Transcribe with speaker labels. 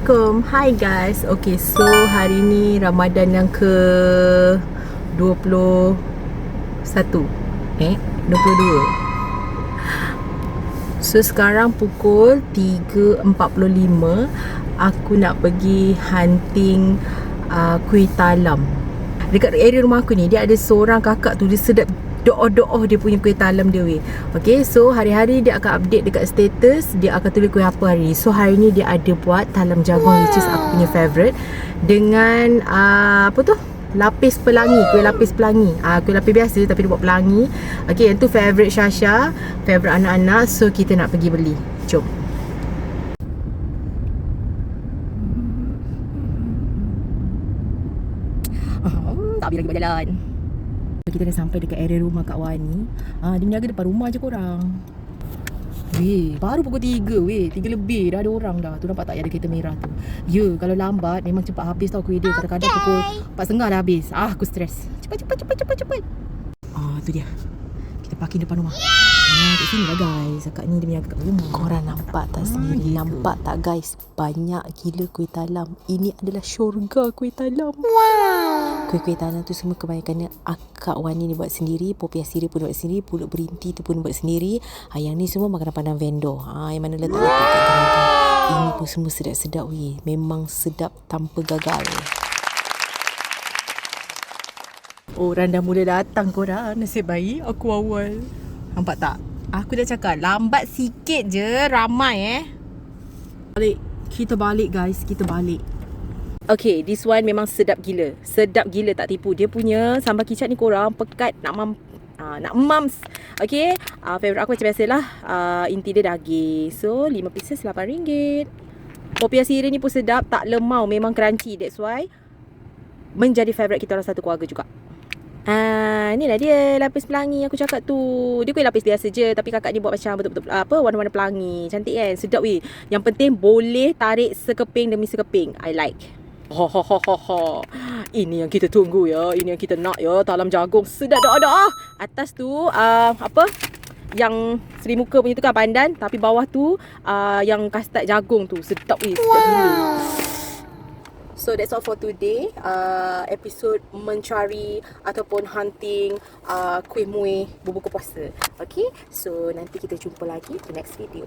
Speaker 1: Assalamualaikum. Hi guys. Okay, so hari ni Ramadan yang ke 21 22. So sekarang pukul 3.45. Aku nak pergi hunting kuih talam. Dekat area rumah aku ni, dia ada seorang kakak tu, dia sedap doa-doa dia punya kuih talam dia weh. Okay, so hari-hari dia akan update dekat status, dia akan tulis kuih apa hari ni. So hari ni dia ada buat talam jagung, which is aku punya favourite, dengan lapis pelangi, kuih lapis pelangi. Kuih lapis biasa tapi dia buat pelangi. Okay, yang tu favourite Syasha, favourite anak-anak. So kita nak pergi beli. Jom. Tak habis lagi buat jalan. Kita dah sampai dekat area rumah Kak Wani. Dia berniaga depan rumah je korang. Weh, baru pukul 3 weh. 3 lebih dah ada orang dah. Tu nampak tak yang ada kereta merah tu. Ya, kalau lambat memang cepat habis tau kuih dia. Kadang-kadang pukul 4.30 dah habis. Aku stres. Cepat. Tu dia. Kita parking depan rumah. Kat sini lah guys. Akak ni dia berniaga kat rumah.
Speaker 2: Korang nampak tak sendiri? Nampak tak guys? Banyak gila kuih talam. Ini adalah syurga kuih talam. Wow. Kuih-kuih talam tu semua kebanyakannya Kak Wani ni buat sendiri. Popiah sirih pun buat sendiri. Pulut berinti tu pun buat sendiri. Yang ni semua makanan pandang vendor. Yang mana letak-letak kat gerai. Ini pun semua sedap-sedap weh. Memang sedap tanpa gagal.
Speaker 1: Orang dah mula datang korang. Nasib baik aku awal. Nampak tak? Aku dah cakap lambat sikit je ramai Kita balik guys. Kita balik. Okay, this one memang sedap gila. Sedap gila tak tipu. Dia punya sambal kicap ni korang pekat nak mams. Okay, favourite aku macam biasalah, inti dia daging. So 5 pieces RM8. Popiah sirih ni pun sedap. Tak lemau, memang crunchy. That's why menjadi favourite kita orang satu keluarga juga. Inilah dia lapis pelangi aku cakap tu. Dia kuih lapis biasa je, tapi kakak ni buat macam betul-betul warna-warna pelangi. Cantik kan? Sedap weh. Yang penting boleh tarik sekeping demi sekeping. I like. Ini yang kita tunggu ya. Ini yang kita nak ya. Talam jagung sedap doa-doa. Atas tu yang Seri Muka punya tu kan pandan, tapi bawah tu yang kastad jagung tu. Sedap weh. Sedap gila. So that's all for today. Episode mencari ataupun hunting kuih muih berbuka puasa. Okay, so nanti kita jumpa lagi di next video.